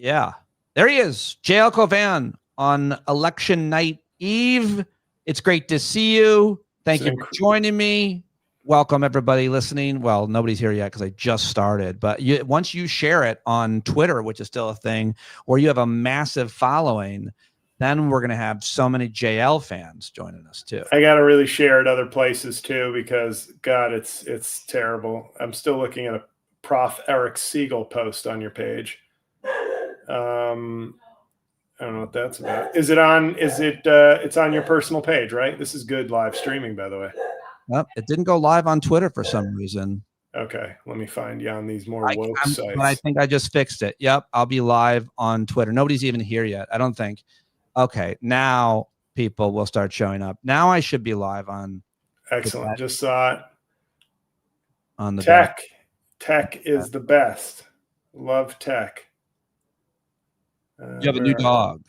Yeah. There he is. JL Cauvin on election night eve. It's great to see you. Thank you for joining me. Welcome, everybody listening. Well, nobody's here yet because I just started. But once you share it on Twitter, which is still a thing, or you have a massive following, then we're going to have so many JL fans joining us, too. I got to really share it other places, too, because, God, it's terrible. I'm still looking at a Prof. Eric Siegel post on your page. I don't know what that's about. Is it on? It's on your personal page, right? This is good live streaming, by the way. Well, it didn't go live on Twitter for some reason. Okay, let me find you on these more woke sites. But I think I just fixed it. Yep, I'll be live on Twitter. Nobody's even here yet, I don't think. Okay, now people will start showing up. Now I should be live on. Excellent. Just saw it. On the tech. Tech is the best. Love tech. You have a new dog.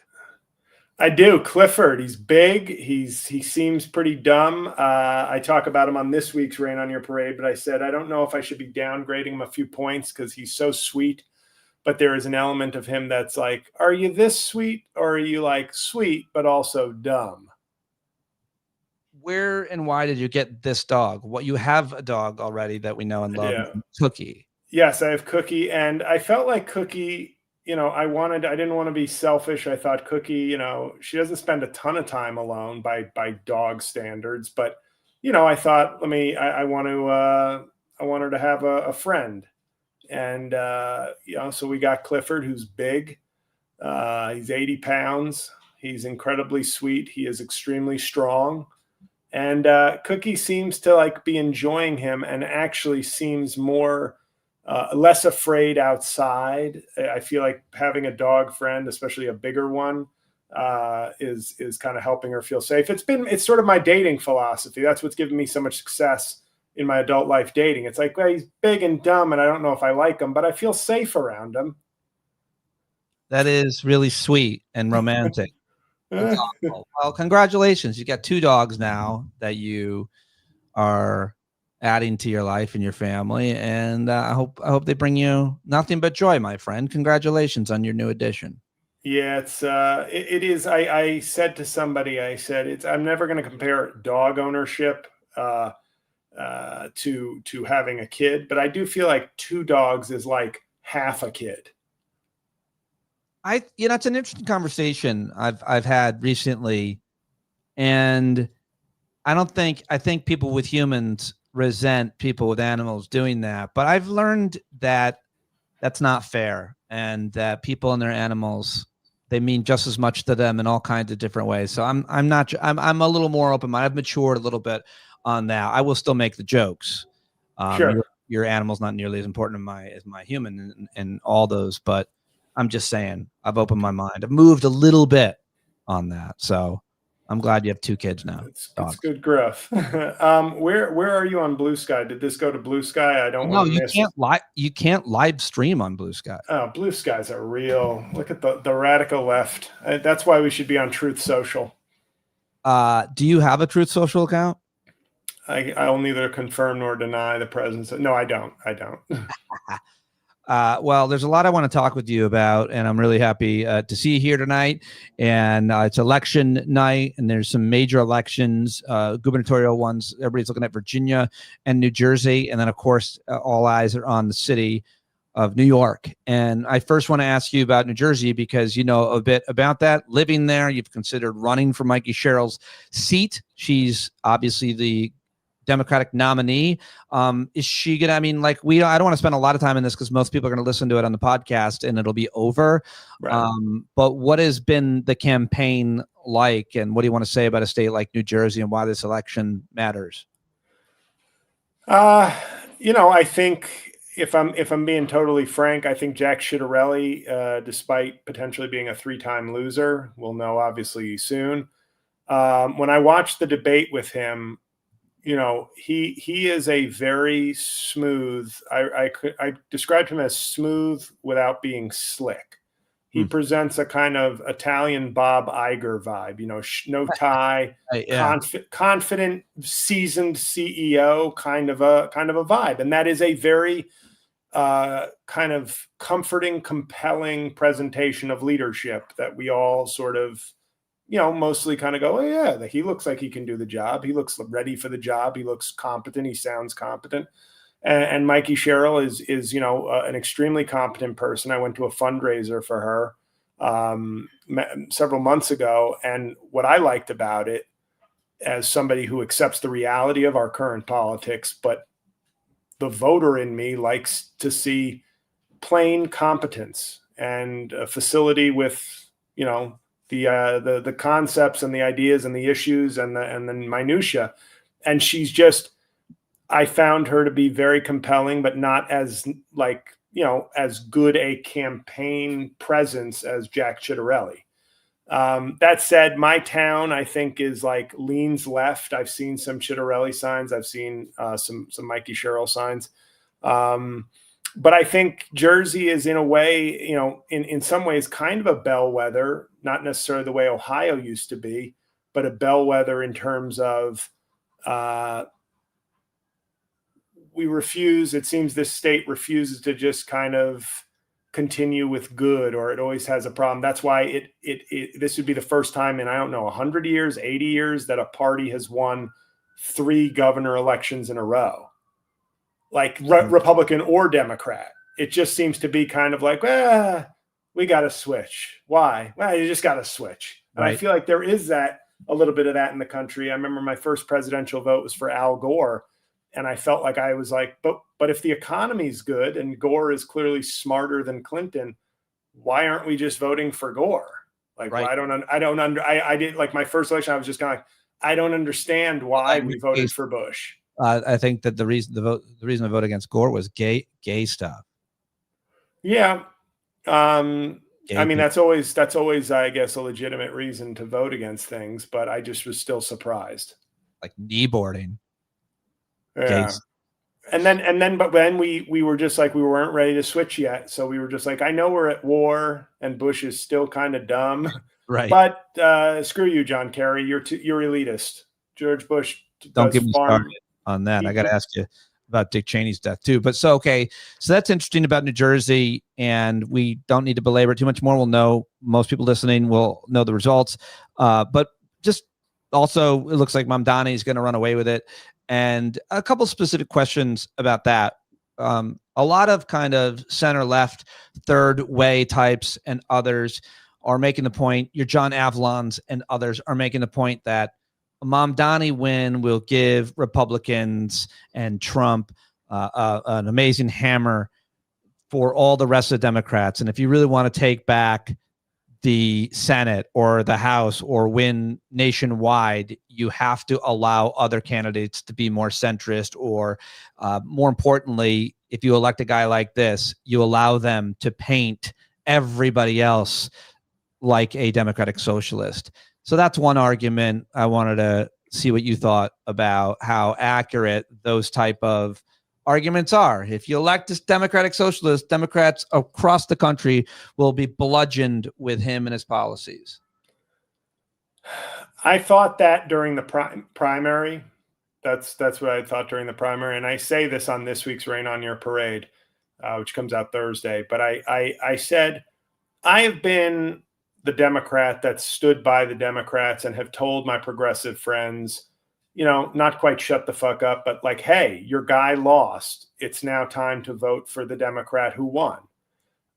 I do. Clifford. He's big. He seems pretty dumb. I talk about him on this week's Rain on Your Parade, but I said I don't know if I should be downgrading him a few points because he's so sweet. But there is an element of him that's like, are you this sweet or are you like sweet but also dumb? Where and why did you get this dog? What, you have a dog already that we know and love, Cookie. Yes, I have Cookie, and I felt like Cookie, I didn't want to be selfish. I thought Cookie, she doesn't spend a ton of time alone by dog standards, but I thought, I want her to have a friend. And, so we got Clifford, who's big. He's 80 pounds. He's incredibly sweet. He is extremely strong. And Cookie seems to be enjoying him and actually seems less afraid outside. I feel like having a dog friend, especially a bigger one, is kind of helping her feel safe. It's sort of my dating philosophy. That's what's given me so much success in my adult life dating. It's like, well, he's big and dumb and I don't know if I like him, but I feel safe around him. That is really sweet and romantic. Well, congratulations. You got 2 dogs now that you are adding to your life and your family. And I hope they bring you nothing but joy, my friend. Congratulations on your new addition. Yeah, it is. I said to somebody, I'm never going to compare dog ownership to having a kid, but I do feel like 2 dogs is like half a kid. It's an interesting conversation I've had recently, and I think people with humans resent people with animals doing that, but I've learned that that's not fair, and that people and their animals, they mean just as much to them in all kinds of different ways. So I'm a little more open-minded. I've matured a little bit on that. I will still make the jokes. Sure. Your animal's not nearly as important as my human and all those, but I'm just saying I've opened my mind. I've moved a little bit on that. So I'm glad you have 2 kids now. It's good growth. Where are you on Blue Sky? Did this go to Blue Sky? I don't want to miss. You can't live stream on Blue Sky. Oh, Blue Sky's a real, look at the radical left. That's why we should be on Truth Social. Do you have a Truth Social account? I'll neither confirm nor deny the presence. No, I don't. Well, there's a lot I want to talk with you about, and I'm really happy to see you here tonight. And it's election night, and there's some major elections, gubernatorial ones. Everybody's looking at Virginia and New Jersey. And then, of course, all eyes are on the city of New York. And I first want to ask you about New Jersey because you know a bit about that. Living there, you've considered running for Mikey Sherrill's seat. She's obviously the Democratic nominee. Is she gonna, I don't want to spend a lot of time in this because most people are going to listen to it on the podcast and it'll be over. Right. But what has been the campaign like, and what do you want to say about a state like New Jersey and why this election matters? I think if I'm being totally frank, I think Jack Ciattarelli, despite potentially being a 3-time loser, we'll know obviously soon. When I watched the debate with him, he is a very smooth. I described him as smooth without being slick. He presents a kind of Italian Bob Iger vibe. No tie, confident, seasoned CEO kind of a vibe, and that is a very kind of comforting, compelling presentation of leadership that we all sort of, mostly kind of go, oh yeah, he looks like he can do the job. He looks ready for the job. He looks competent. He sounds competent. And Mikey Sherrill is an extremely competent person. I went to a fundraiser for her several months ago. And what I liked about it, as somebody who accepts the reality of our current politics, but the voter in me likes to see plain competence and a facility with, the concepts and the ideas and the issues and the minutia. And she's just, I found her to be very compelling, but not as as good a campaign presence as Jack Ciattarelli. That said, my town, I think, is leans left. I've seen some Ciattarelli signs. I've seen some Mikey Sherrill signs. But I think Jersey is, in a way, in some ways, kind of a bellwether, not necessarily the way Ohio used to be, but a bellwether in terms of it seems this state refuses to just kind of continue with good, or it always has a problem. That's why this would be the first time in, I don't know, 100 years, 80 years that a party has won 3 governor elections in a row, Republican or Democrat. It just seems to be kind of we got to switch. Why? Well, you just got to switch. And right. I feel like there is a little bit of that in the country. I remember my first presidential vote was for Al Gore. And I felt like I was but if the economy's good and Gore is clearly smarter than Clinton, why aren't we just voting for Gore? Right. I did my first election. I was just I don't understand why we voted for Bush. I think that the reason I voted against Gore was gay stuff. Yeah. I mean, that's always, I guess, a legitimate reason to vote against things, but I just was still surprised. Like kneeboarding. Yeah. And then, but then we were just we weren't ready to switch yet. So we were just I know we're at war and Bush is still kind of dumb, right? But screw you, John Kerry. You're elitist. George Bush. Don't get me started on that. I got to ask you about Dick Cheney's death too. But so that's interesting about New Jersey, and we don't need to belabor it too much more. We'll know, most people listening will know the results. But just also, it looks like Mamdani is going to run away with it. And a couple specific questions about that. A lot of kind of center left, third way types and others are making the point, your John Avlons and others are making the point that a Mamdani win will give Republicans and Trump an amazing hammer for all the rest of the Democrats. And if you really want to take back the Senate or the House or win nationwide, you have to allow other candidates to be more centrist, or more importantly, if you elect a guy like this, you allow them to paint everybody else like a democratic socialist. So that's one argument. I wanted to see what you thought about how accurate those type of arguments are. If you elect this democratic socialist, Democrats across the country will be bludgeoned with him and his policies. I thought that during the primary. That's what I thought during the primary. And I say this on this week's Rain on Your Parade, which comes out Thursday. But I said, I have been the Democrat that stood by the Democrats and have told my progressive friends, not quite shut the fuck up, but hey, your guy lost. It's now time to vote for the Democrat who won.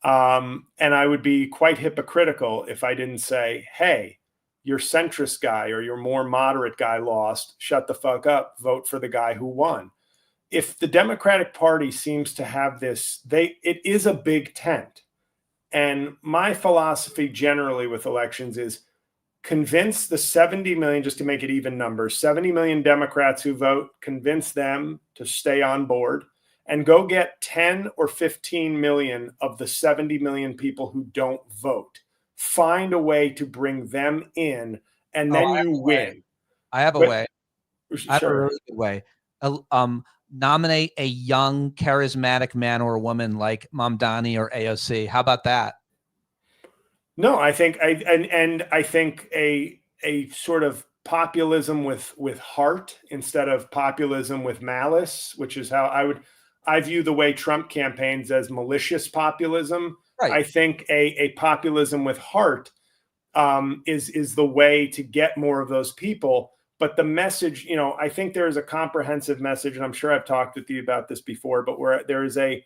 And I would be quite hypocritical if I didn't say, hey, your centrist guy or your more moderate guy lost. Shut the fuck up. Vote for the guy who won. If the Democratic Party seems to have this, it is a big tent. And my philosophy generally with elections is convince the 70 million, just to make it even numbers, 70 million Democrats who vote, convince them to stay on board, and go get 10 or 15 million of the 70 million people who don't vote. Find a way to bring them in, and then you win. I have a way. I have a really good way. Nominate a young, charismatic man or woman like Mamdani or AOC. How about that? No, I think I think a sort of populism with heart instead of populism with malice, which is how I view the way Trump campaigns as malicious populism. Right. I think a populism with heart is the way to get more of those people. But the message, I think there is a comprehensive message, and I'm sure I've talked with you about this before, but where there is a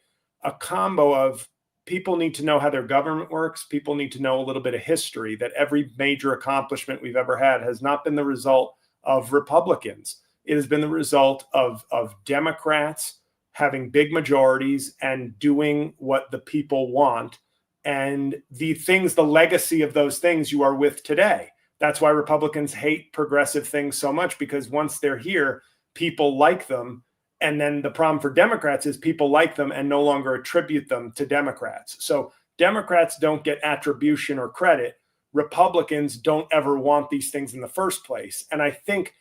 combo of people need to know how their government works. People need to know a little bit of history, that every major accomplishment we've ever had has not been the result of Republicans. It has been the result of Democrats having big majorities and doing what the people want. And the legacy of those things you are with today. That's why Republicans hate progressive things so much, because once they're here, people like them. And then the problem for Democrats is people like them and no longer attribute them to Democrats. So Democrats don't get attribution or credit. Republicans don't ever want these things in the first place. And I think,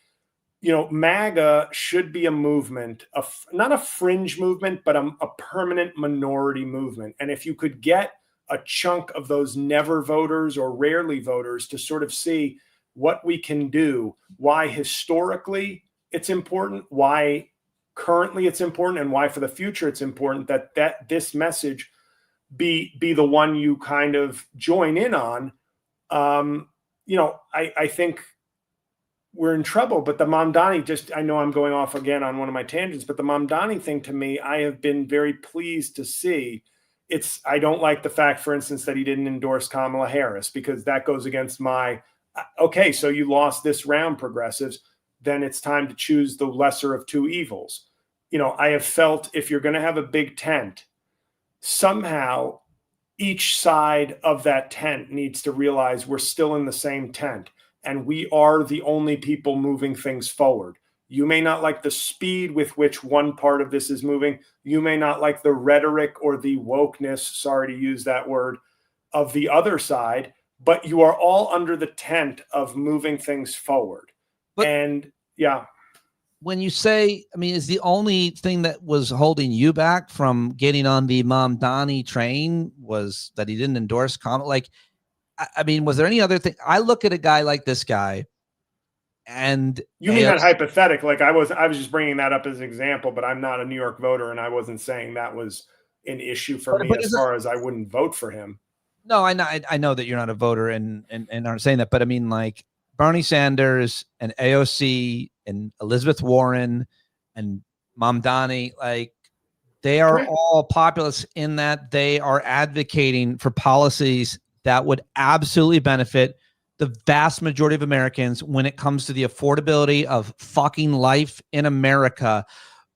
MAGA should be a movement, not a fringe movement, but a permanent minority movement. And if you could get a chunk of those never voters or rarely voters to sort of see what we can do, why historically it's important, why currently it's important, and why for the future it's important, that this message be the one you kind of join in on. I think we're in trouble. But the Mamdani, I know I'm going off again on one of my tangents, but the Mamdani thing, to me, I have been very pleased to see. I don't like the fact, for instance, that he didn't endorse Kamala Harris, because that goes against okay, so you lost this round, progressives, then it's time to choose the lesser of two evils. I have felt if you're going to have a big tent, somehow each side of that tent needs to realize we're still in the same tent and we are the only people moving things forward. You may not like the speed with which one part of this is moving. You may not like the rhetoric or the wokeness, sorry to use that word, of the other side, but you are all under the tent of moving things forward. And yeah. When you say, is the only thing that was holding you back from getting on the Mamdani train was that he didn't endorse Kamala? Like, was there any other thing? I look at a guy like this guy, and you mean that hypothetical? Like I was just bringing that up as an example, but I'm not a New York voter, and I wasn't saying that was an issue for me as far as I wouldn't vote for him. No, I know that you're not a voter and aren't saying that, but like Bernie Sanders and AOC and Elizabeth Warren and Mamdani, like they are all populists in that they are advocating for policies that would absolutely benefit the vast majority of Americans when it comes to the affordability of fucking life in America,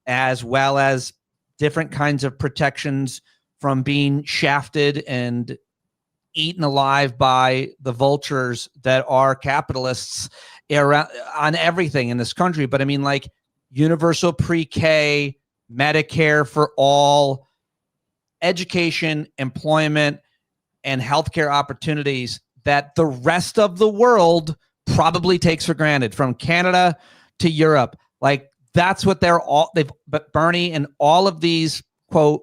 as well as different kinds of protections from being shafted and eaten alive by the vultures that are capitalists around on everything in this country. But like universal pre-K, Medicare for all, education, employment, and healthcare opportunities that the rest of the world probably takes for granted, from Canada to Europe. Like that's what but Bernie and all of these quote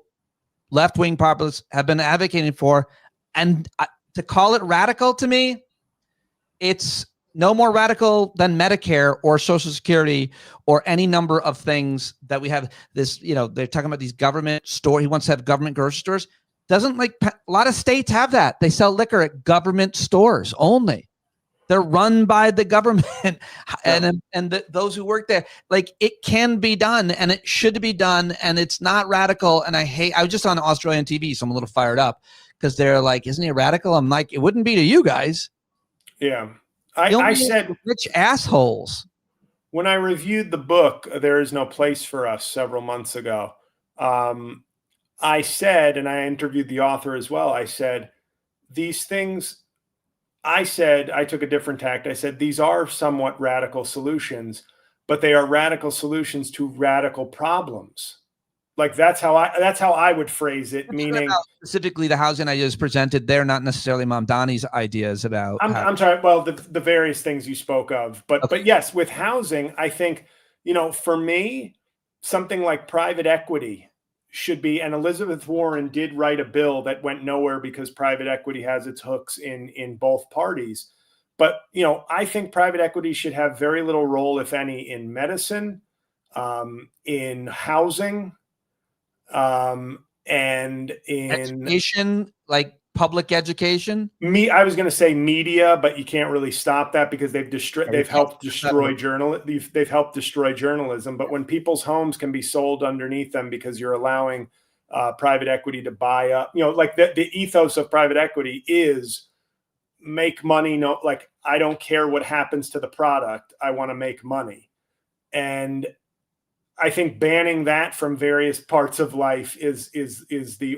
left-wing populists have been advocating for. And to call it radical, to me, it's no more radical than Medicare or Social Security or any number of things that we have. This, they're talking about these government store. He wants to have government grocery stores. Doesn't a lot of states have that? They sell liquor at government stores only. They're run by the government and those who work there. Like it can be done and it should be done, and it's not radical. And I was just on Australian TV, so I'm a little fired up because they're like, isn't he radical? I'm like, it wouldn't be to you guys. Yeah. I said rich assholes. When I reviewed the book, There Is No Place for Us, several months ago, I said, and I interviewed the author as well, I said, these things, I took a different tact. I said, these are somewhat radical solutions, but they are radical solutions to radical problems. Like that's how I would phrase it. Meaning specifically the housing ideas presented, they're not necessarily Mamdani's ideas about. I'm sorry. Well, the various things you spoke of, but yes, with housing, I think, for me, something like private equity should be, and Elizabeth Warren did write a bill that went nowhere because private equity has its hooks in both parties. But, I think private equity should have very little role, if any, in medicine, in housing, And in education, like public education. I was going to say media, but you can't really stop that because they've helped destroy they've helped destroy journalism. But when people's homes can be sold underneath them because you're allowing private equity to buy up, like the ethos of private equity is make money. No, like I don't care what happens to the product. I want to make money. And I think banning that from various parts of life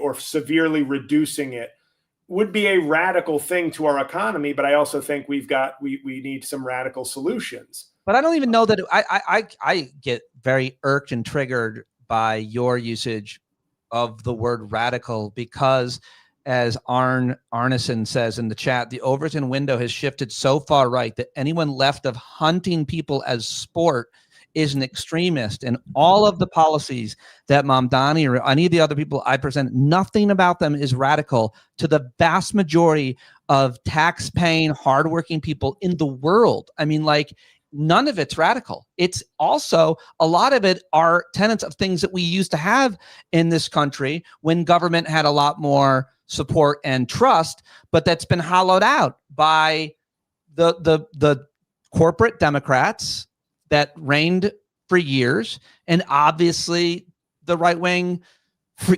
or severely reducing it would be a radical thing to our economy, but I also think we need some radical solutions. But I don't even know that I get very irked and triggered by your usage of the word radical because, as Arneson says in the chat, the Overton window has shifted so far right that anyone left of hunting people as sport is an extremist. And all of the policies that Mamdani or any of the other people I present, nothing about them is radical to the vast majority of tax-paying, hardworking people in the world. I mean, like, none of it's radical. It's also, a lot of it are tenets of things that we used to have in this country when government had a lot more support and trust, but that's been hollowed out by the corporate Democrats that reigned for years, and obviously the right-wing,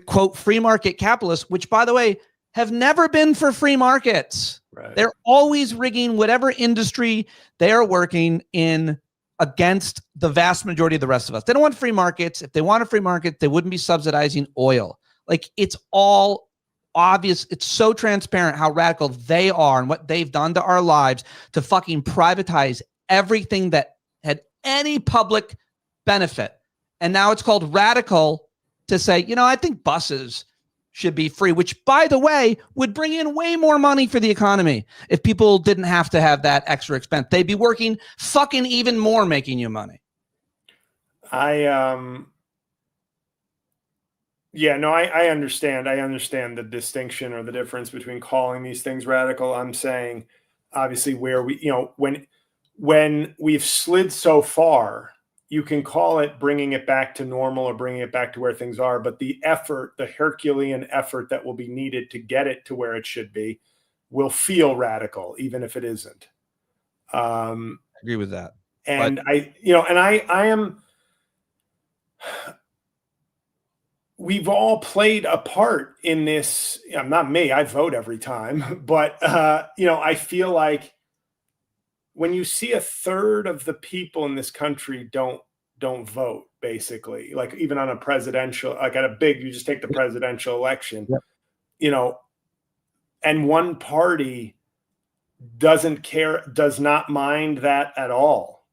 quote, free market capitalists, which, by the way, have never been for free markets. Right. They're always rigging whatever industry they are working in against the vast majority of the rest of us. They don't want free markets. If they want a free market, they wouldn't be subsidizing oil. Like, it's all obvious. It's so transparent how radical they are and what they've done to our lives to fucking privatize everything that had any public benefit. And now it's called radical to say, I think buses should be free, which, by the way, would bring in way more money for the economy if people didn't have to have that extra expense. They'd be working fucking even more, making you money. I understand. I understand the distinction or the difference between calling these things radical. I'm saying, obviously, where we, when we've slid so far, you can call it bringing it back to normal or bringing it back to where things are. But the effort, the Herculean effort that will be needed to get it to where it should be, will feel radical, even if it isn't. I agree with that. And I am. We've all played a part in this. Not me. I vote every time, but I feel like when you see a third of the people in this country don't vote, basically, like even on a presidential, like you just take the presidential election, and one party doesn't care, does not mind that at all.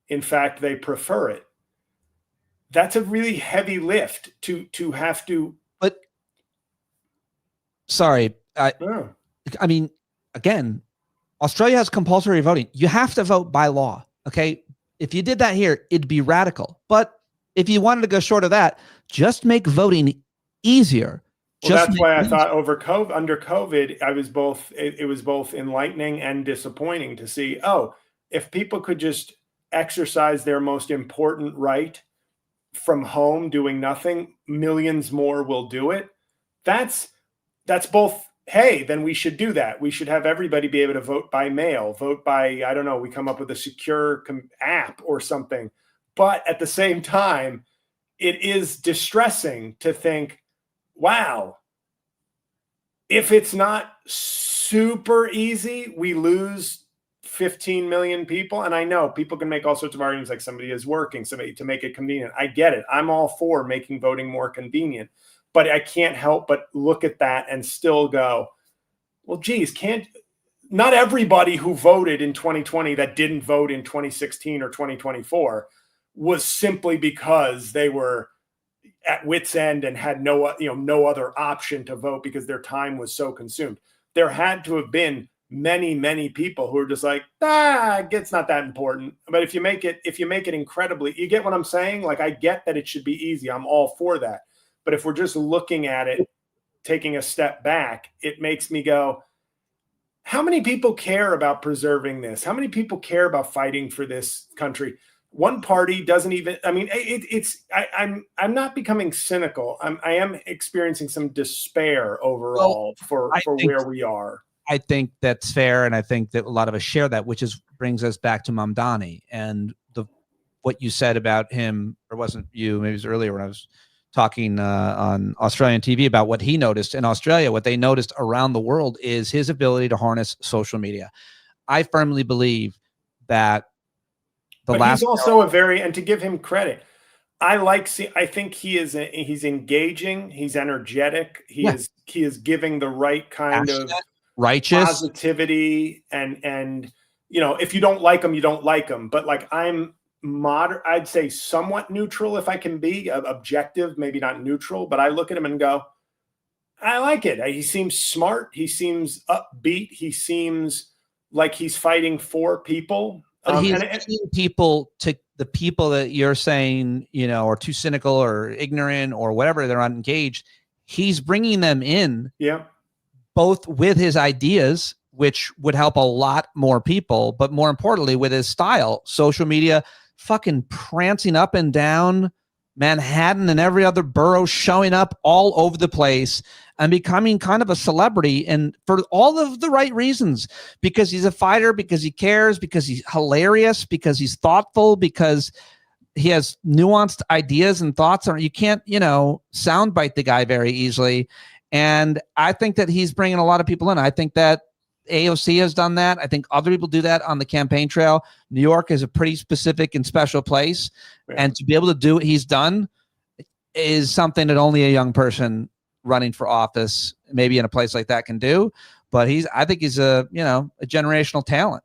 In fact, they prefer it. That's a really heavy lift to have to. But sorry, I mean, again, Australia has compulsory voting. You have to vote by law. Okay. If you did that here, it'd be radical. But if you wanted to go short of that, just make voting easier. Well, that's why I thought under COVID, it was both enlightening and disappointing to see, if people could just exercise their most important right from home doing nothing, millions more will do it. That's both. Hey, then we should do that. We should have everybody be able to vote by mail, vote by, I don't know, we come up with a secure app or something. But at the same time, it is distressing to think, wow, if it's not super easy, we lose 15 million people. And I know people can make all sorts of arguments, like somebody is working, somebody to make it convenient. I get it. I'm all for making voting more convenient. But I can't help but look at that and still go, well, geez, not everybody who voted in 2020 that didn't vote in 2016 or 2024 was simply because they were at wit's end and had no other option to vote because their time was so consumed. There had to have been many, many people who are just like, it's not that important. But if you make it incredibly, you get what I'm saying? Like, I get that it should be easy. I'm all for that. But if we're just looking at it, taking a step back, it makes me go, how many people care about preserving this? How many people care about fighting for this country? one party doesn't even, I mean, I'm not becoming cynical. I am experiencing some despair Well, overall for I think where we are. I think that's fair, and I think that a lot of us share that, which is brings us back to Mamdani and what you said about him, or wasn't you? Maybe it was earlier when I was talking on Australian TV about what he noticed in Australia. What they noticed around the world is his ability to harness social media. I firmly believe that but he's also and to give him credit, I think he's engaging, he's energetic, he is giving the right kind of righteous positivity, and if you don't like him, you don't like him. But like, I'd say somewhat neutral if I can be objective, maybe not neutral, but I look at him and go, I like it. He seems smart. He seems upbeat. He seems like he's fighting for people. But he's people to the people that you're saying, are too cynical or ignorant or whatever, they're unengaged. He's bringing them in, both with his ideas, which would help a lot more people, but more importantly, with his style, social media, fucking prancing up and down Manhattan and every other borough, showing up all over the place and becoming kind of a celebrity, and for all of the right reasons, because he's a fighter, because he cares, because he's hilarious, because he's thoughtful, because he has nuanced ideas and thoughts. You can't, soundbite the guy very easily. And I think that he's bringing a lot of people in. I think that AOC has done that. I think other people do that on the campaign trail. New York is a pretty specific and special place. Yeah. And to be able to do what he's done is something that only a young person running for office, maybe in a place like that, can do. But I think he's a generational talent.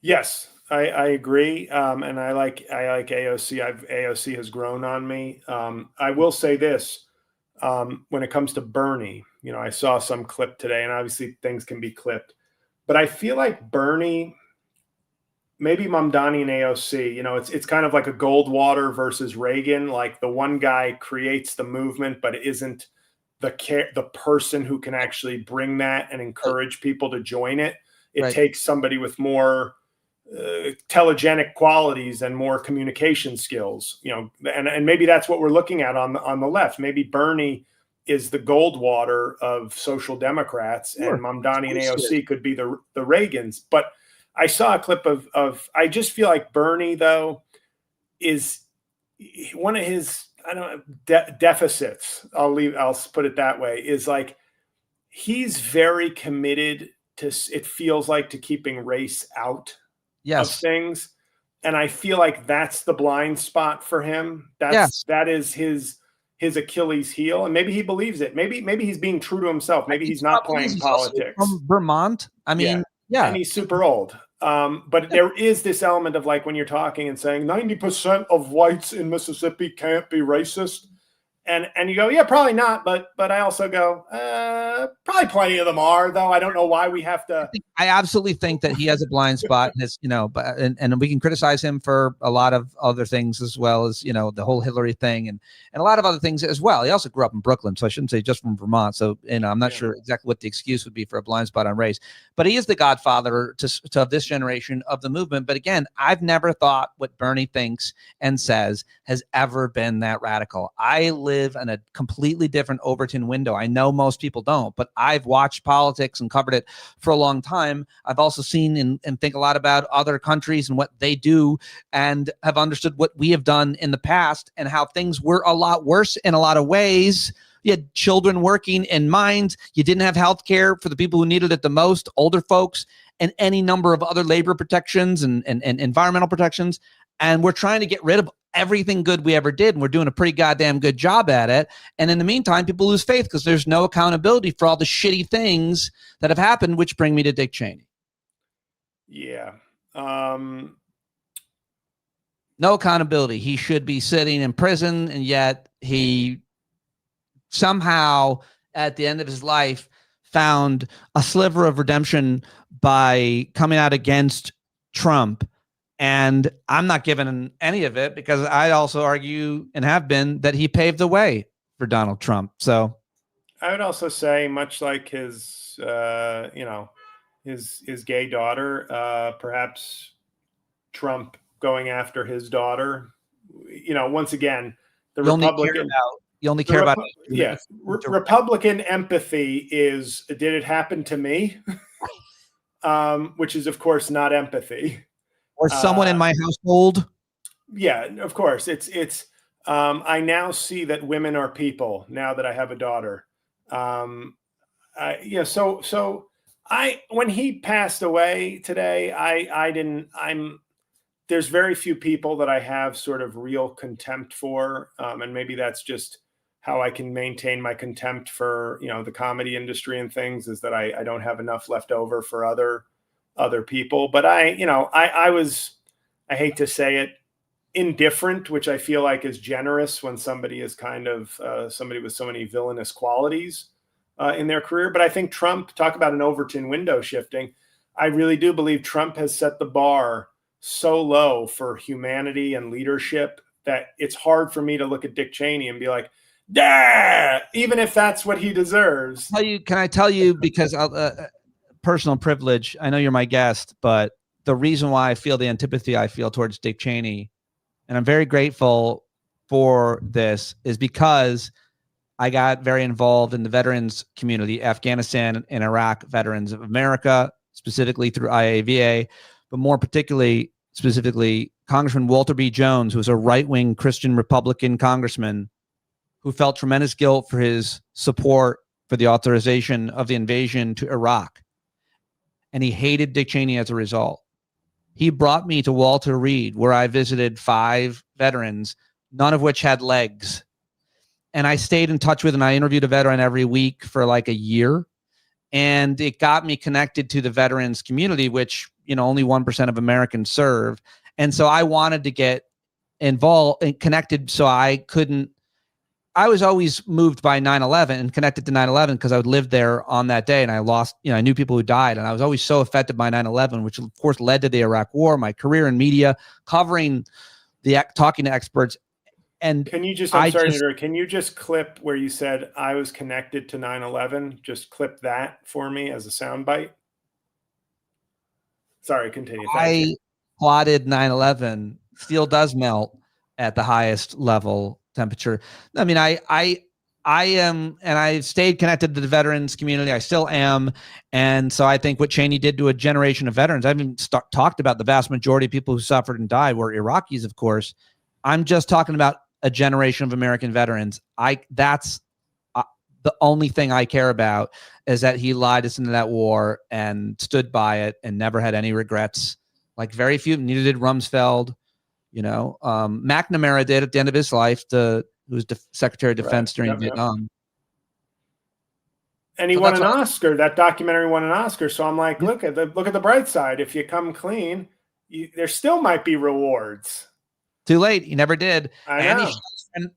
Yes, I agree. And I like AOC. AOC has grown on me. I will say this, when it comes to Bernie, I saw some clip today, and obviously things can be clipped, but I feel like Bernie, maybe Mamdani and AOC, it's kind of like a Goldwater versus Reagan. Like, the one guy creates the movement, but it isn't the person who can actually bring that and encourage people to join it. It takes somebody with more telegenic qualities and more communication skills, and maybe that's what we're looking at on the left. Maybe Bernie is the Goldwater of social democrats, and Mamdani and AOC could be the Reagans. But I saw a clip of I just feel like Bernie, though, is one of his, I don't know, deficits. I'll put it that way, is like, he's very committed to, it feels like, to keeping race out of things. And I feel like that's the blind spot for him. That is his Achilles heel. And maybe he believes it. Maybe he's being true to himself. Maybe he's not playing politics. From Vermont. I mean, and he's super old. But there is this element of, like, when you're talking and saying 90% of whites in Mississippi can't be racist. And you go, yeah, probably not. But I also go, probably plenty of them are, though. I don't know why we have to. I absolutely think that he has a blind spot, and it's, and we can criticize him for a lot of other things, as well as, the whole Hillary thing and a lot of other things as well. He also grew up in Brooklyn, so I shouldn't say just from Vermont. So, I'm not sure exactly what the excuse would be for a blind spot on race, but he is the godfather to this generation of the movement. But again, I've never thought what Bernie thinks and says has ever been that radical. I live in a completely different Overton window. I know most people don't, but I've watched politics and covered it for a long time. I've also seen and think a lot about other countries and what they do, and have understood what we have done in the past and how things were a lot worse in a lot of ways. You had children working in mines. You didn't have health care for the people who needed it the most, older folks, and any number of other labor protections and environmental protections. And we're trying to get rid of everything good we ever did, and we're doing a pretty goddamn good job at it. And in the meantime, people lose faith because there's no accountability for all the shitty things that have happened, which bring me to Dick Cheney. Yeah. No accountability. He should be sitting in prison, and yet he somehow, at the end of his life, found a sliver of redemption by coming out against Trump. And I'm not giving any of it, because I also argue, and have been, that he paved the way for Donald Trump. So I would also say, much like his gay daughter, perhaps Trump going after his daughter. Once again, the You only Republican. care about Republican empathy is, did it happen to me? Which is, of course, not empathy. Or someone in my household. Yeah, of course. It's I now see that women are people now that I have a daughter. So when he passed away today, there's very few people that I have sort of real contempt for. And maybe that's just how I can maintain my contempt for, the comedy industry and things, is that I don't have enough left over for other people. But I was, I hate to say it, indifferent, which I feel like is generous when somebody is kind of somebody with so many villainous qualities in their career. But I think Trump, talk about an Overton window shifting. I really do believe Trump has set the bar so low for humanity and leadership that it's hard for me to look at Dick Cheney and be like, "Dah!" Even if that's what he deserves. Can I tell you, because personal privilege, I know you're my guest, but the reason why I feel the antipathy I feel towards Dick Cheney, and I'm very grateful for this, is because I got very involved in the veterans community, Afghanistan and Iraq veterans of America, specifically through IAVA, but more specifically, Congressman Walter B. Jones, who was a right-wing Christian Republican congressman who felt tremendous guilt for his support for the authorization of the invasion to Iraq. And he hated Dick Cheney as a result. He brought me to Walter Reed, where I visited 5 veterans, none of which had legs. And I stayed in touch with, and I interviewed a veteran every week for like a year. And it got me connected to the veterans community, which, only 1% of Americans serve. And so I wanted to get involved and connected, so I was always moved by 9/11 and connected to 9/11 because I would live there on that day, and I lost, I knew people who died, and I was always so affected by 9/11, which of course led to the Iraq War, my career in media, covering talking to experts. And can you just, can you just clip where you said I was connected to 9/11? Just clip that for me as a soundbite. Sorry, continue. I plotted 9/11. Steel does melt at the highest level temperature. I mean, I am, and I stayed connected to the veterans community. I still am. And so I think what Cheney did to a generation of veterans, I haven't talked about the vast majority of people who suffered and died were Iraqis, of course. I'm just talking about a generation of American veterans. That's the only thing I care about, is that he lied us into that war and stood by it and never had any regrets. Like very few, neither did Rumsfeld. McNamara did at the end of his life, who was Secretary of Defense during Vietnam. And he won an Oscar. That documentary won an Oscar. So I'm like, look at the bright side. If you come clean, there still might be rewards. Too late. He never did. I know.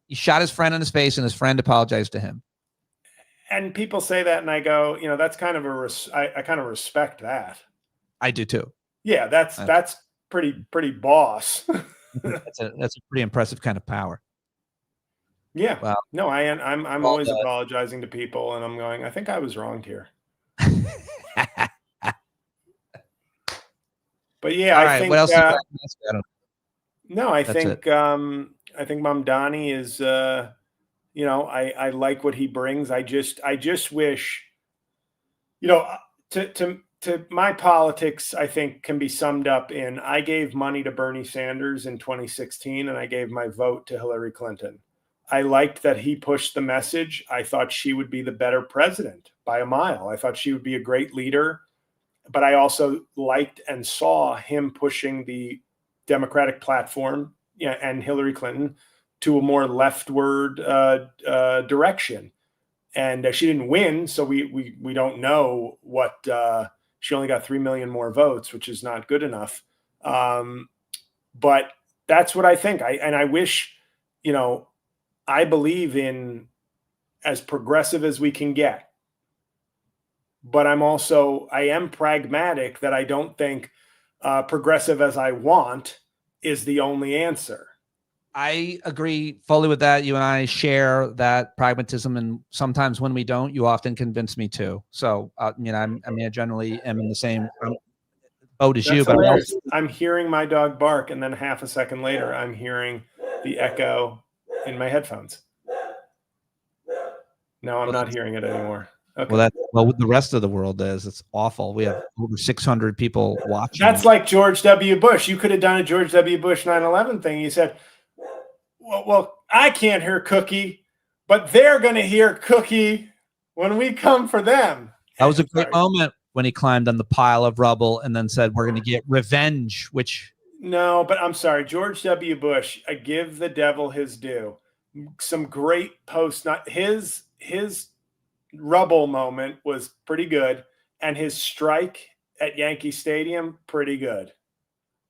He shot his friend in his face, and his friend apologized to him. And people say that, and I go, that's kind of I kind of respect that. I do too. Yeah, that's pretty boss. That's a pretty impressive kind of power. Yeah. Wow. No, I'm always apologizing to people, and I'm going, I think I was wronged here. But yeah, all right, think. What else? No, I think Mamdani is. I like what he brings. I just wish, to my politics, I think can be summed up in, I gave money to Bernie Sanders in 2016, and I gave my vote to Hillary Clinton. I liked that he pushed the message. I thought she would be the better president by a mile. I thought she would be a great leader, but I also liked and saw him pushing the Democratic platform, and Hillary Clinton to a more leftward direction. And she didn't win, so we don't know what. She only got 3 million more votes, which is not good enough. But that's what I think. I wish, I believe in as progressive as we can get. But I am pragmatic that I don't think progressive as I want is the only answer. I agree fully with that. You and I share that pragmatism, and sometimes when we don't, you often convince me too. So, I generally am in the same. Oh, did you? That's But hilarious. I'm hearing my dog bark, and then half a second later, I'm hearing the echo in my headphones. No, I'm not hearing it anymore. Okay. Well, the rest of the world is. It's awful. We have over 600 people watching. That's like George W. Bush. You could have done a George W. Bush 9/11 thing. You said, well, I can't hear Cookie, but they're going to hear Cookie when we come for them. That was a great moment when he climbed on the pile of rubble and then said, we're going to get revenge, which... No, but I'm sorry. George W. Bush, I give the devil his due. Some great posts. Not his rubble moment was pretty good, and his strike at Yankee Stadium, pretty good.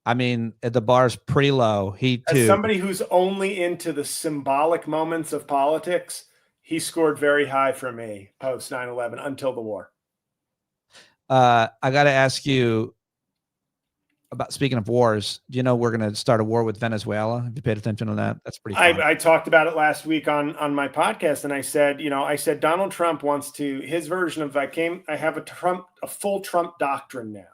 I mean, the bar's pretty low. He too. As somebody who's only into the symbolic moments of politics, he scored very high for me post 9/11 until the war. I got to ask you about, speaking of wars, do you know we're going to start a war with Venezuela? Have you paid attention to that? That's pretty fun. I talked about it last week on my podcast, and I said Donald Trump wants to, his version of I have a full Trump doctrine now.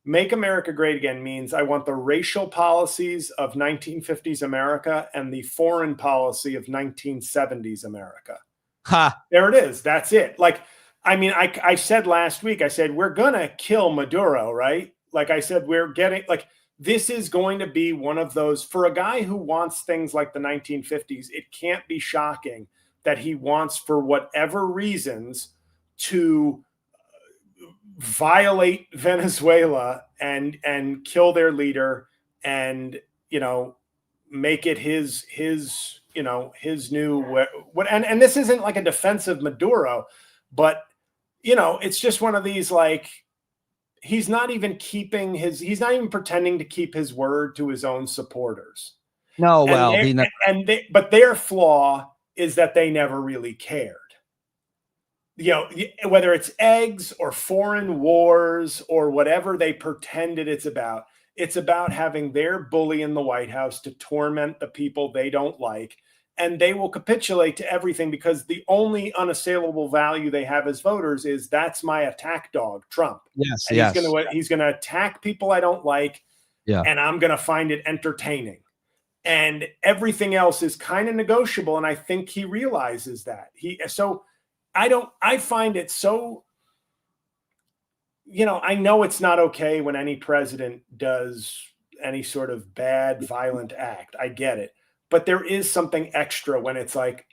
Make America Great Again means I want the racial policies of 1950s America and the foreign policy of 1970s America. Ha! There it is. That's it. Like, I mean, I said last week, I said, we're going to kill Maduro, right? Like I said, this is going to be one of those, for a guy who wants things like the 1950s, it can't be shocking that he wants, for whatever reasons, to violate Venezuela and kill their leader and, make it his new what. And this isn't like a defense of Maduro, but it's just one of these, like, he's not even pretending to keep his word to his own supporters. No, well, but their flaw is that they never really cared. Whether it's eggs or foreign wars or whatever they pretended it's about having their bully in the White House to torment the people they don't like. And they will capitulate to everything because the only unassailable value they have as voters is that's my attack dog, Trump. Yes, and yes. He's gonna attack people I don't like, and I'm gonna find it entertaining. And everything else is kind of negotiable, and I think he realizes that. I find it so, I know it's not okay when any president does any sort of bad, violent act. I get it. But there is something extra when it's like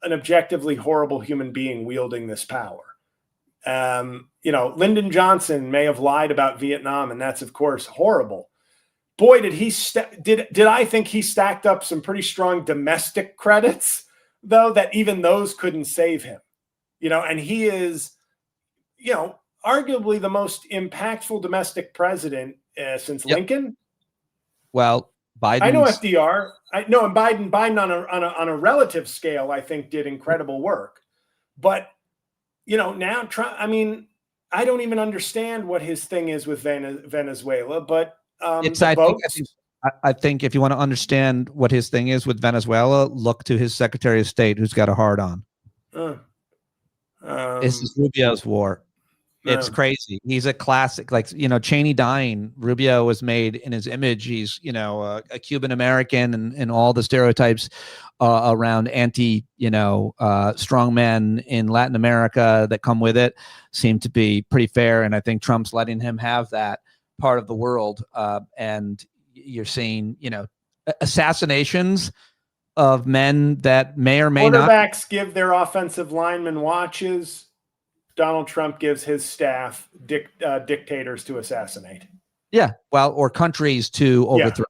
an objectively horrible human being wielding this power. Lyndon Johnson may have lied about Vietnam, and that's, of course, horrible. Boy, did I think he stacked up some pretty strong domestic credits, though, that even those couldn't save him. And he is, arguably the most impactful domestic president since Lincoln. Well, Biden. I know FDR. And Biden on a relative scale, I think, did incredible work. But now Trump. I mean, I don't even understand what his thing is with Venezuela. But I think if you want to understand what his thing is with Venezuela, look to his Secretary of State, who's got a hard on. This is Rubio's war. It's crazy. He's a classic, like, Cheney dying. Rubio was made in his image. He's, a Cuban American and all the stereotypes around strong men in Latin America that come with it seem to be pretty fair. And I think Trump's letting him have that part of the world. And you're seeing, assassinations of men that may or may not. Quarterbacks give their offensive linemen watches. Donald Trump gives his staff dictators to assassinate. Yeah, well, or countries to overthrow.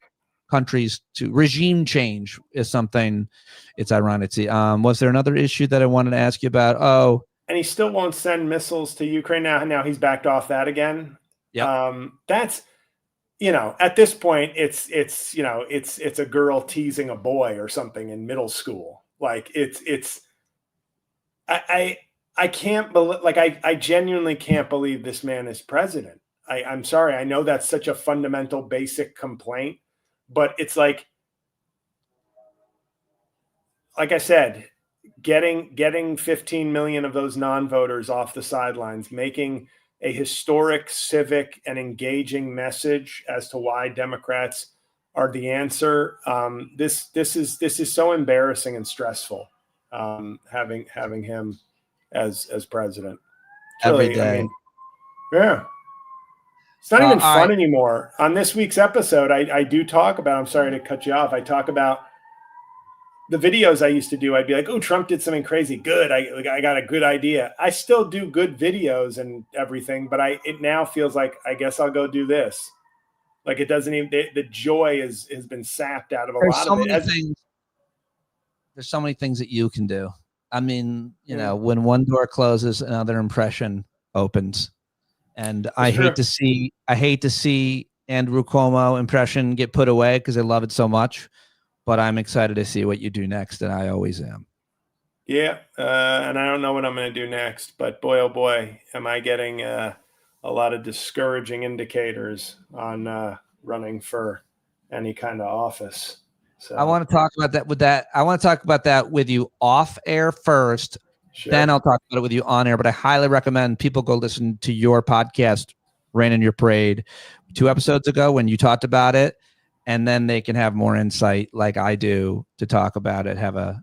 Countries to regime change is something. It's ironic. Was there another issue that I wanted to ask you about? Oh, and he still won't send missiles to Ukraine now. Now he's backed off that again. Yeah, that's at this point it's a girl teasing a boy or something in middle school. Like I can't believe, like, I genuinely can't believe this man is president. I'm sorry. I know that's such a fundamental, basic complaint, but it's like I said, getting 15 million of those non-voters off the sidelines, making a historic, civic, and engaging message as to why Democrats are the answer. This is so embarrassing and stressful, having him as president. It's every really, day. I mean, yeah. It's not even fun right. anymore. On this week's episode, I do talk about, I'm sorry to cut you off. I talk about the videos I used to do. I'd be like, oh, Trump did something crazy. Good. I got a good idea. I still do good videos and everything, but it now feels like, I guess I'll go do this. Like, it doesn't even, the joy has been sapped out of a lot of it. There's so many things that you can do. I mean, you know, when one door closes, another impression opens. And I hate to see Andrew Cuomo impression get put away because I love it so much. But I'm excited to see what you do next, and I always am. Yeah, and I don't know what I'm going to do next, but boy, oh boy, am I getting a lot of discouraging indicators on running for any kind of office. So I want to talk about that I want to talk about that with you off air first. Sure. Then I'll talk about it with you on air, but I highly recommend people go listen to your podcast, Rain in Your Parade, 2 episodes ago when you talked about it. And then they can have more insight like I do to talk about it, have a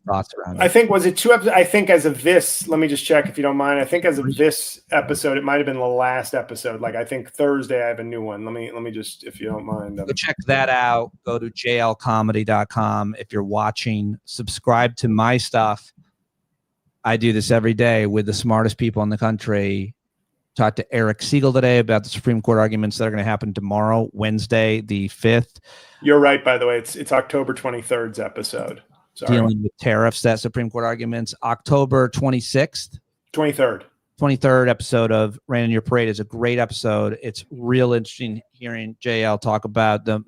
thoughts around it. I think, was it 2 episodes? I think as of this, let me just check if you don't mind. I think as of this episode, it might have been the last episode. Like, I think Thursday I have a new one. Let me just, if you don't mind. Go check that out. Go to jlcomedy.com. If you're watching, subscribe to my stuff. I do this every day with the smartest people in the country. Talked to Eric Siegel today about the Supreme Court arguments that are going to happen tomorrow, Wednesday, the 5th. You're right, by the way. It's October 23rd's episode. Sorry. Dealing with tariffs, that Supreme Court arguments. October 26th. 23rd episode of Rain in Your Parade is a great episode. It's real interesting hearing JL talk about the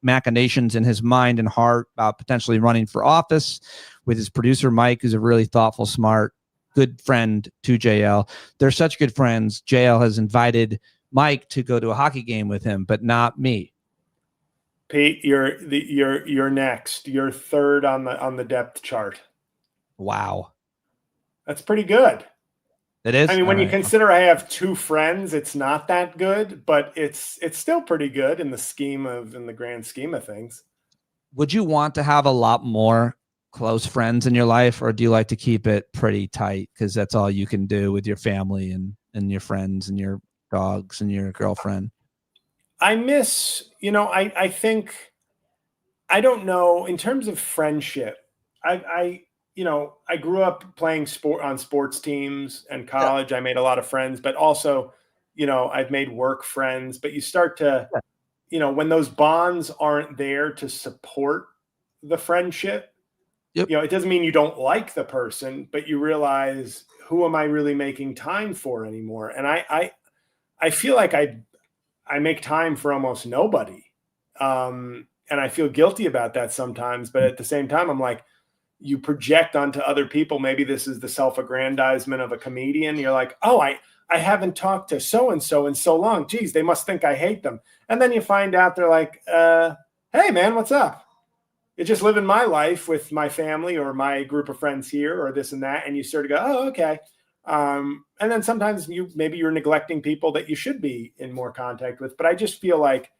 machinations in his mind and heart about potentially running for office with his producer, Mike, who's a really thoughtful, smart, good friend to JL. They're such good friends. JL has invited Mike to go to a hockey game with him, but not me. Pete, you're next. You're third on the depth chart. Wow. That's pretty good. It is. I mean, when you consider I have 2 friends, it's not that good, but it's still pretty good in the grand scheme of things. Would you want to have a lot more close friends in your life, or do you like to keep it pretty tight because that's all you can do with your family and your friends and your dogs and your girlfriend? I miss, I think, I don't know, in terms of friendship, I grew up playing sport on sports teams and college. Yeah. I made a lot of friends, but also, I've made work friends, but you start to, when those bonds aren't there to support the friendship, yep. It doesn't mean you don't like the person, but you realize, who am I really making time for anymore? And I feel like I make time for almost nobody. And I feel guilty about that sometimes, but at the same time, I'm like, you project onto other people. Maybe this is the self-aggrandizement of a comedian. You're like, oh, I haven't talked to so-and-so in so long. Geez, they must think I hate them. And then you find out they're like, hey man, what's up? You're just living my life with my family or my group of friends here or this and that. And you sort of go, oh, okay. And then sometimes maybe you're neglecting people that you should be in more contact with. But I just feel like,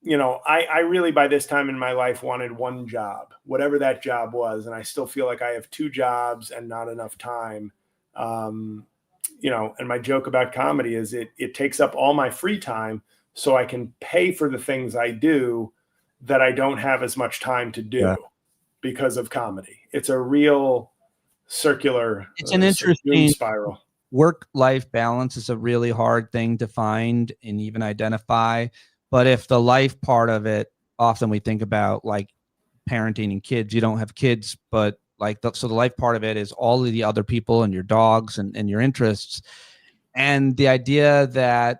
I really, by this time in my life, wanted one job, whatever that job was. And I still feel like I have 2 jobs and not enough time. And my joke about comedy is it takes up all my free time so I can pay for the things I do that I don't have as much time to do because of comedy. It's a real circular, it's an interesting spiral. Work-life balance is a really hard thing to find and even identify. But if the life part of it, often we think about like parenting and kids. You don't have kids, but so the life part of it is all of the other people and your dogs and your interests. And the idea that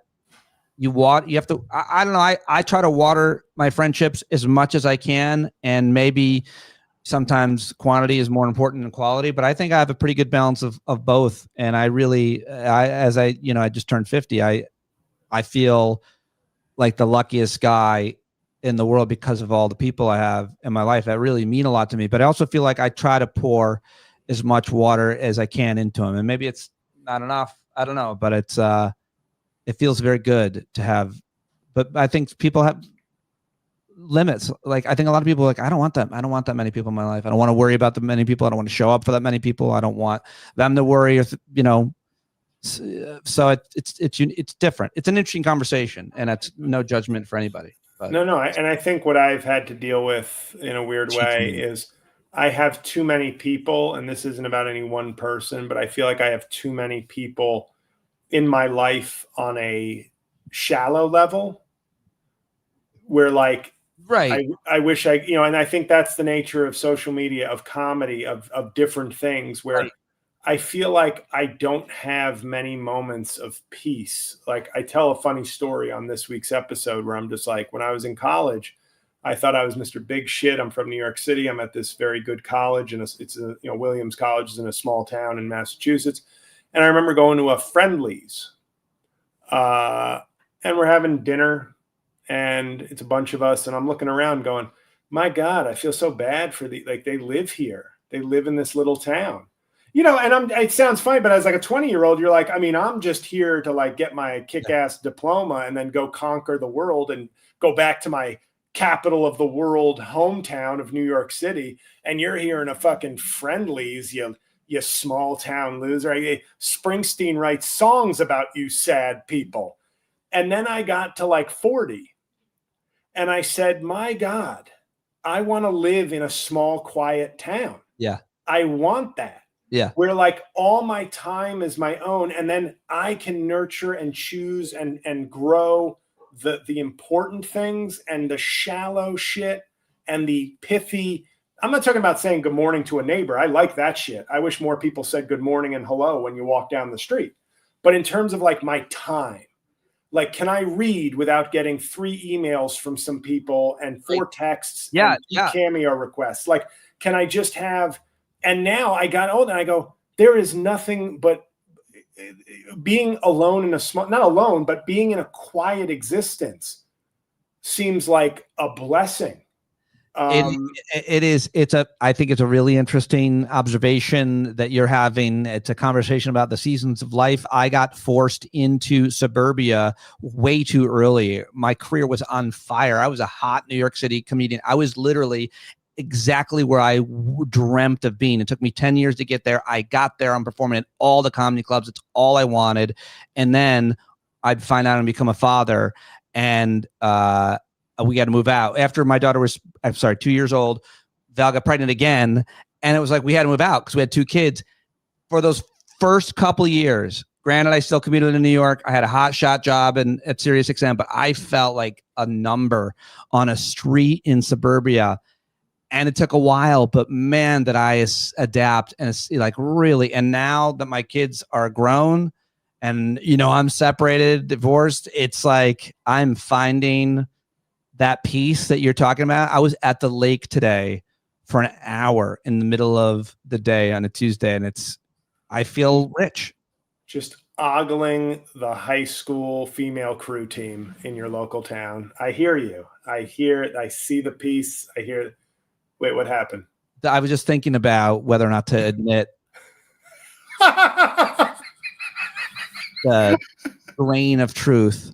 you have to, I don't know. I try to water my friendships as much as I can. And maybe sometimes quantity is more important than quality, but I think I have a pretty good balance of both. And I really, I just turned 50. I feel like the luckiest guy in the world because of all the people I have in my life that really mean a lot to me. But I also feel like I try to pour as much water as I can into them. And maybe it's not enough. I don't know, but it feels very good to have. But I think people have limits. Like, I think a lot of people are like, I don't want that many people in my life. I don't want to worry about that many people. I don't want to show up for that many people. I don't want them to worry, or so it's different. It's an interesting conversation, and it's no judgment for anybody. But No, and I think what I've had to deal with in a weird way is I have too many people, and this isn't about any one person, but I feel like I have too many people in my life on a shallow level where, like, right. I wish and I think that's the nature of social media, of comedy, of different things, where Right. I feel like I don't have many moments of peace. Like, I tell a funny story on this week's episode where I'm just like, when I was in college, I thought I was Mr. Big Shit. I'm from New York City. I'm at this very good college, and Williams College is in a small town in Massachusetts. And I remember going to a Friendly's, and we're having dinner, and it's a bunch of us, and I'm looking around going, my God, I feel so bad for they live here. They live in this little town. And it sounds funny, but as like a 20-year-old, you're like, I mean, I'm just here to like get my kick-ass diploma and then go conquer the world and go back to my capital of the world hometown of New York City. And you're here in a fucking Friendly's, you small town loser. Springsteen writes songs about you sad people. And then I got to like 40 and I said, my God, I want to live in a small, quiet town. Yeah. I want that. Yeah. Where like all my time is my own, and then I can nurture and choose and grow the important things and the shallow shit and the pithy. I'm not talking about saying good morning to a neighbor. I like that shit. I wish more people said good morning and hello when you walk down the street. But in terms of like my time, like, can I read without getting 3 emails from some people and 4 texts and 2 cameo requests? Like, can I just have... And now I got old and I go, there is nothing but being alone in a small, not alone, but being in a quiet existence seems like a blessing. It is. I think it's a really interesting observation that you're having. It's a conversation about the seasons of life. I got forced into suburbia way too early. My career was on fire. I was a hot New York City comedian. I was literally exactly where I dreamt of being. It took me 10 years to get there. I got there. I'm performing at all the comedy clubs. It's all I wanted. And then I'd find out and become a father. And we got to move out. After my daughter was, 2 years old, Val got pregnant again. And it was like we had to move out because we had 2 kids. For those first couple of years, granted, I still commuted in New York. I had a hot shot job at SiriusXM, but I felt like a number on a street in suburbia. And it took a while, but man, did I adapt and like really. And now that my kids are grown and, I'm separated, divorced, it's like I'm finding that peace that you're talking about. I was at the lake today for an hour in the middle of the day on a Tuesday, and I feel rich. Just ogling the high school female crew team in your local town. I hear you. I hear it. I see the peace. I hear it. Wait, what happened? I was just thinking about whether or not to admit the grain of truth.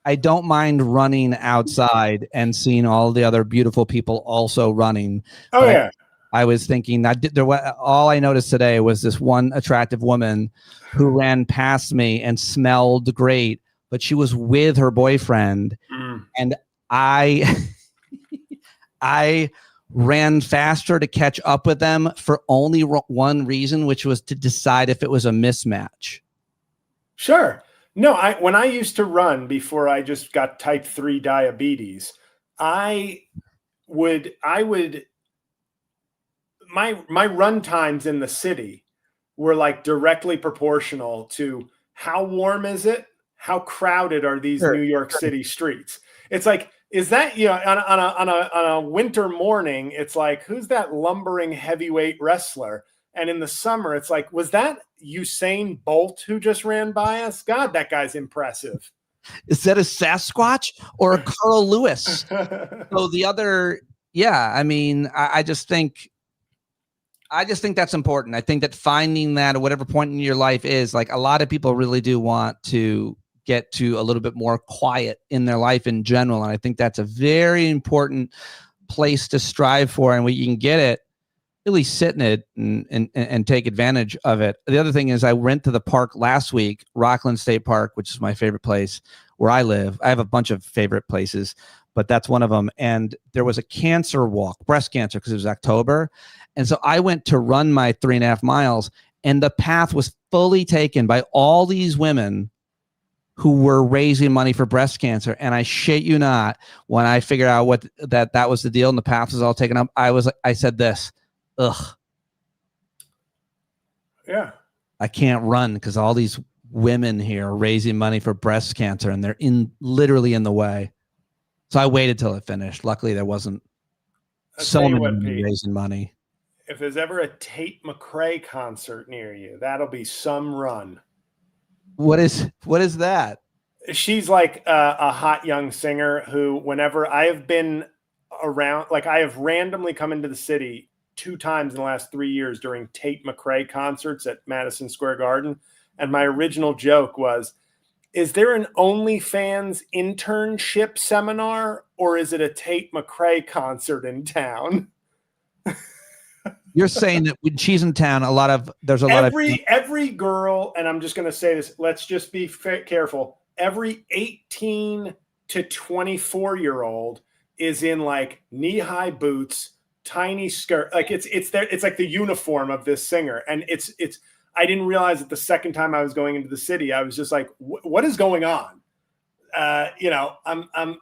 I don't mind running outside and seeing all the other beautiful people also running. Oh, yeah. I was thinking that all I noticed today was this one attractive woman who ran past me and smelled great, but she was with her boyfriend. And I ran faster to catch up with them for only one reason, which was to decide if it was a mismatch. Sure. No, when I used to run before I just got type 3 diabetes, my run times in the city were like directly proportional to how warm is it? How crowded are these New York City streets? It's like, is that, on a winter morning, it's like, who's that lumbering heavyweight wrestler? And in the summer, it's like, was that Usain Bolt who just ran by us? God, that guy's impressive. Is that a Sasquatch or a Carl Lewis? So the other, I mean, I just think I just think that's important. I think that finding that at whatever point in your life is, like, a lot of people really do want to get to a little bit more quiet in their life in general. And I think that's a very important place to strive for. And when you can get it, really sit in it and take advantage of it. The other thing is I went to the park last week, Rockland State Park, which is my favorite place where I live. I have a bunch of favorite places, but that's one of them. And there was a cancer walk, breast cancer, because it was October. And so I went to run my 3.5 miles, and the path was fully taken by all these women who were raising money for breast cancer. And I shit you not, when I figured out that was the deal and the path was all taken up, I said this, ugh. Yeah. I can't run because all these women here are raising money for breast cancer, and they're literally in the way. So I waited till it finished. Luckily, there wasn't so many women raising money. If there's ever a Tate McRae concert near you, that'll be some run. What is that? She's like a hot young singer who, whenever I have been around, like, I have randomly come into the city 2 times in the last 3 years during Tate McRae concerts at Madison Square Garden. And my original joke was, is there an OnlyFans internship seminar, or is it a Tate McRae concert in town? You're saying that when she's in town, every girl, and I'm just going to say this, let's just be careful. Every 18 to 24-year-old is in like knee-high boots, tiny skirt. Like it's like the uniform of this singer. And it's I didn't realize it the second time I was going into the city. I was just like, what is going on? I'm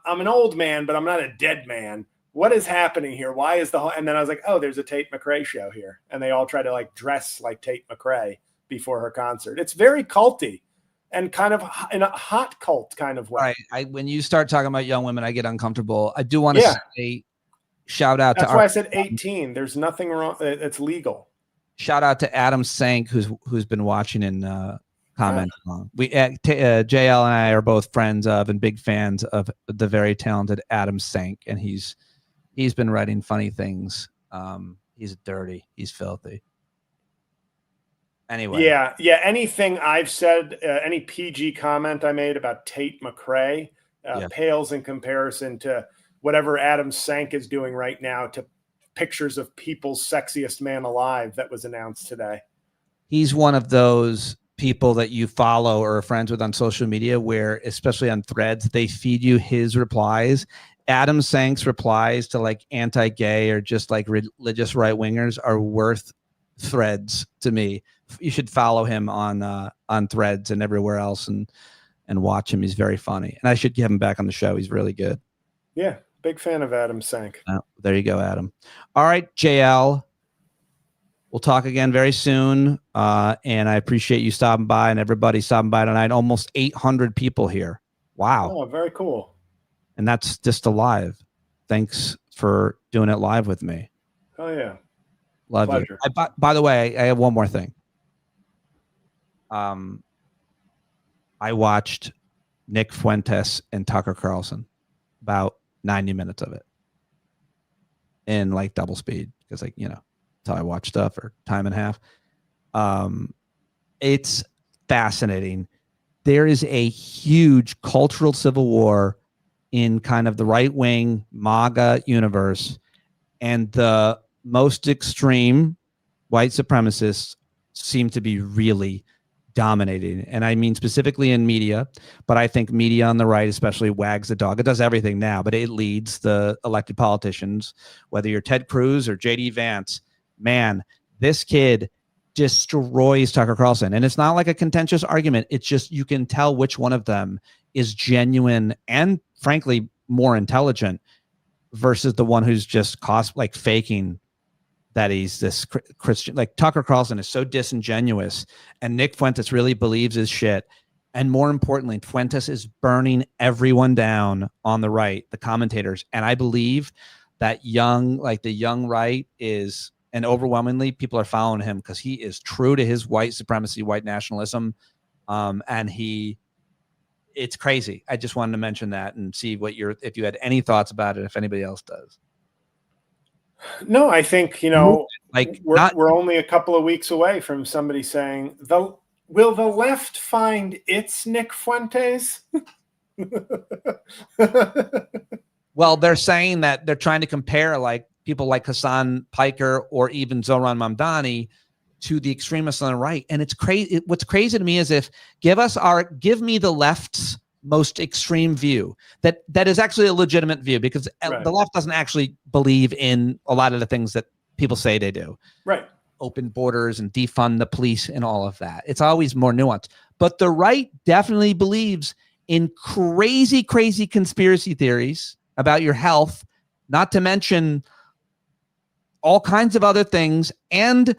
an old man, but I'm not a dead man. What is happening here? Why is and then I was like, oh, there's a Tate McRae show here. And they all try to like dress like Tate McRae before her concert. It's very culty and kind of in a hot cult kind of way. Right. When you start talking about young women, I get uncomfortable. I do want to say shout out That's why I said 18. There's nothing wrong. It's legal. Shout out to Adam Sank, who's been watching and commenting on. JL and I are both friends of and big fans of the very talented Adam Sank, and he's been writing funny things. He's dirty. He's filthy. Anyway. Yeah. Anything I've said, any PG comment I made about Tate McRae pales in comparison to whatever Adam Sank is doing right now to pictures of People's Sexiest Man Alive that was announced today. He's one of those people that you follow or are friends with on social media where, especially on Threads, they feed you his replies. Adam Sank's replies to like anti-gay or just like religious right-wingers are worth threads to me. You should follow him on Threads and everywhere else and watch him. He's very funny. And I should get him back on the show. He's really good. Yeah. Big fan of Adam Sank. Oh, there you go, Adam. All right, JL. We'll talk again very soon. And I appreciate you stopping by and everybody stopping by tonight. Almost 800 people here. Wow. Oh, very cool. And that's just a live. Thanks for doing it live with me. Oh, yeah. Love Pleasure. you. By the way, I have one more thing. I watched Nick Fuentes and Tucker Carlson, about 90 minutes of it in like double speed, because like, that's how I watch stuff, or time and a half. It's fascinating. There is a huge cultural civil war in kind of the right-wing MAGA universe, and the most extreme white supremacists seem to be really dominating. And I mean specifically in media, but I think media on the right especially wags the dog. It does everything now, but it leads the elected politicians, whether you're Ted Cruz or JD Vance. Man, this kid destroys Tucker Carlson. And it's not like a contentious argument. It's just, you can tell which one of them is genuine and frankly more intelligent versus the one who's just faking that he's this Christian. Like, Tucker Carlson is so disingenuous, and Nick Fuentes really believes his shit. And more importantly, Fuentes is burning everyone down on the right, the commentators. And I believe that the young right is, and overwhelmingly people are following him because he is true to his white supremacy, white nationalism. And it's crazy. I just wanted to mention that and see if you had any thoughts about it, if anybody else does. No, I think, Like, we're only a couple of weeks away from somebody saying, will the left find its Nick Fuentes? well, they're saying that they're trying to compare like people like Hassan Piker or even Zohran Mamdani to the extremists on the right. And it's crazy. What's crazy to me is give me the left's most extreme view that is actually a legitimate view, because the left doesn't actually believe in a lot of the things that people say they do. Right. Open borders and defund the police and all of that. It's always more nuanced. But the right definitely believes in crazy, crazy conspiracy theories about your health, not to mention all kinds of other things, and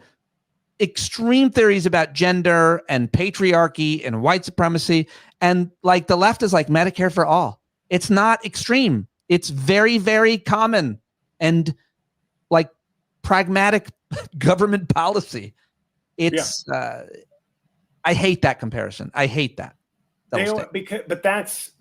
extreme theories about gender and patriarchy and white supremacy. And like the left is like Medicare for all. It's not extreme. It's very, very common and like pragmatic government policy. It's I hate that comparison. I hate that. But that's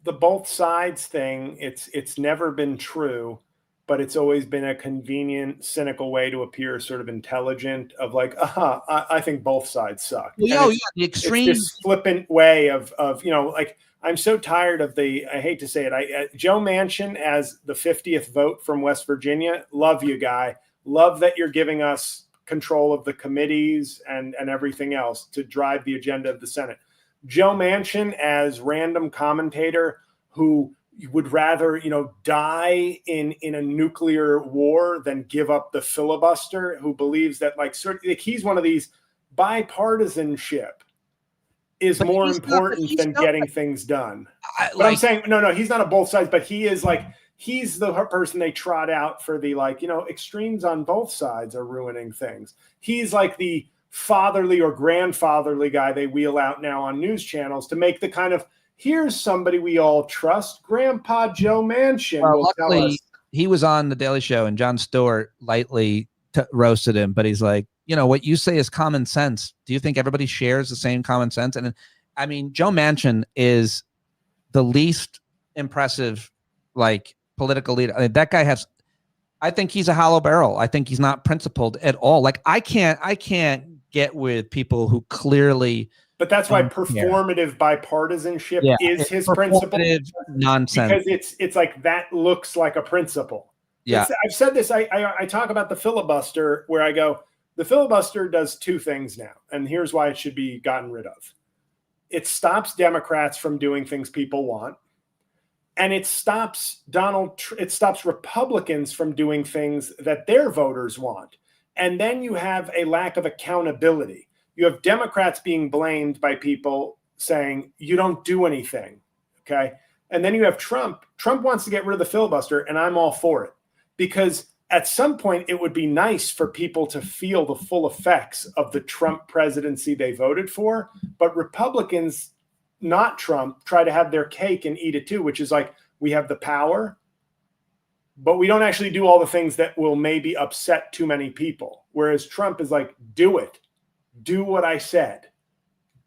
the both sides thing. It's never been true, but it's always been a convenient, cynical way to appear sort of intelligent, of like, I think both sides suck. Well, the extreme, it's this flippant way of, like, I'm so tired of I hate to say it, Joe Manchin as the 50th vote from West Virginia. Love you, guy. Love that you're giving us control of the committees and everything else to drive the agenda of the Senate. Joe Manchin as random commentator who would rather, die in a nuclear war than give up the filibuster, who believes that like he's one of these bipartisanship is more important than getting things done. But I'm saying, no, he's not on both sides, but he is like, he's the person they trot out for the extremes on both sides are ruining things. He's like the fatherly or grandfatherly guy they wheel out now on news channels to make the kind of, here's somebody we all trust, Grandpa Joe Manchin. Well, luckily, he was on the Daily Show and Jon Stewart lightly roasted him, but he's like, what you say is common sense. Do you think everybody shares the same common sense? And I mean, Joe Manchin is the least impressive, political leader. I mean, that guy I think he's a hollow barrel. I think he's not principled at all. Like, I can't get with people who clearly. But that's why performative bipartisanship is his principle. Nonsense. Because it's like that looks like a principle. Yeah. I've said this. I talk about the filibuster where I go, the filibuster does two things now. And here's why it should be gotten rid of. It stops Democrats from doing things people want. And it stops Republicans from doing things that their voters want. And then you have a lack of accountability. You have Democrats being blamed by people saying, you don't do anything, okay? And then you have Trump. Trump wants to get rid of the filibuster, and I'm all for it. Because at some point, it would be nice for people to feel the full effects of the Trump presidency they voted for. But Republicans, not Trump, try to have their cake and eat it too, which is like, we have the power, but we don't actually do all the things that will maybe upset too many people. Whereas Trump is like, do it. Do what I said.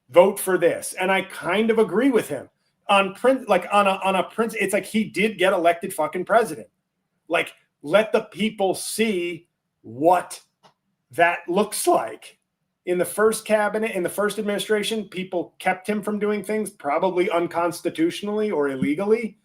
Vote for this. And I kind of agree with him on print, like on a print. It's like he did get elected fucking president. Like, let the people see what that looks like. In the first cabinet, in the first administration, people kept him from doing things probably unconstitutionally or illegally.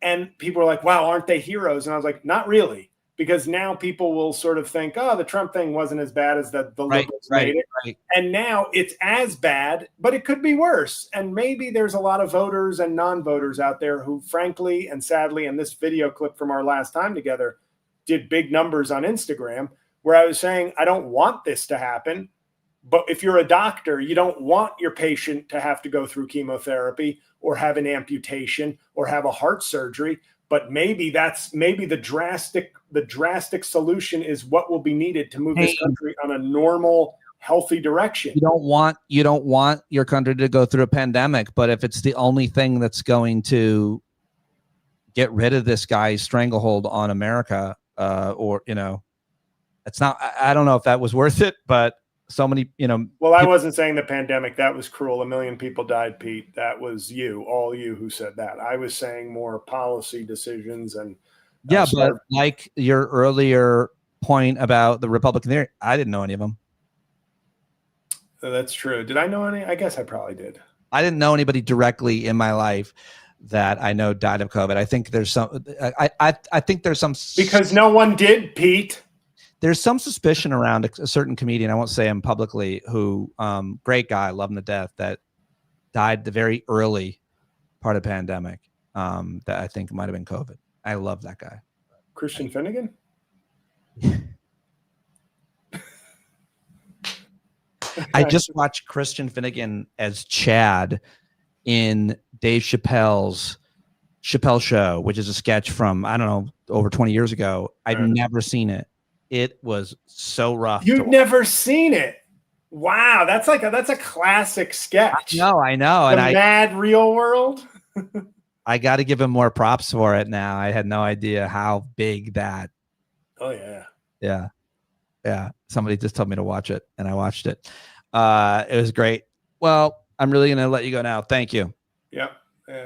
And people were like, wow, aren't they heroes? And I was like, not really. Because now people will sort of think, oh, the Trump thing wasn't as bad as the liberals made it. Right. And now it's as bad, but it could be worse. And maybe there's a lot of voters and non-voters out there who, frankly and sadly, and this video clip from our last time together did big numbers on Instagram, where I was saying, I don't want this to happen. But if you're a doctor, you don't want your patient to have to go through chemotherapy or have an amputation or have a heart surgery. But maybe the drastic solution is what will be needed to move this country on a normal, healthy direction. You don't want your country to go through a pandemic, but if it's the only thing that's going to get rid of this guy's stranglehold on America, it's not. I don't know if that was worth it, but so many, Well, I wasn't saying the pandemic. That was cruel. 1 million people died, Pete. That was all you who said that. I was saying more policy decisions and but like your earlier point about the Republican theory, I didn't know any of them. That's true. Did I know any? I guess I probably did. I didn't know anybody directly in my life that I know died of COVID. I think there's some. I think there's some because no one did, Pete. There's some suspicion around a certain comedian. I won't say him publicly. Who great guy, love him to death. That died the very early part of the pandemic. That I think might have been COVID. I love that guy. Christian Finnegan. I just watched Christian Finnegan as Chad in Dave Chappelle's Chappelle Show, which is a sketch from, I don't know, over 20 years ago. I've never seen it. It was so rough. You've never seen it? Wow, that's a classic sketch. I know. The Mad Real World. I got to give him more props for it now. I had no idea how big that. Oh yeah. Yeah. Yeah. Somebody just told me to watch it and I watched it. It was great. Well, I'm really going to let you go now. Thank you. Yep.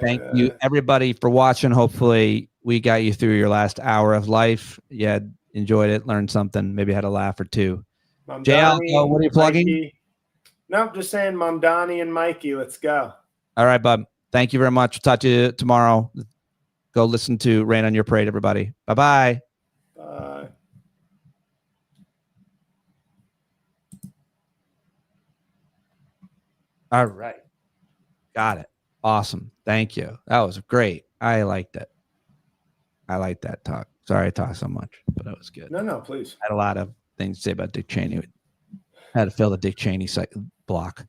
Thank you everybody for watching. Hopefully we got you through your last hour of life. You had enjoyed it, learned something, maybe had a laugh or two. JL, what are you plugging? Mikey. No, just saying Mom Donnie and Mikey. Let's go. All right, bub. Thank you very much. We'll talk to you tomorrow. Go listen to Rain on Your Parade, everybody. Bye-bye. Bye. All right. Got it. Awesome. Thank you. That was great. I liked it. I like that talk. Sorry I talked so much, but it was good. No, please. I had a lot of things to say about Dick Cheney. I had to fill the Dick Cheney block.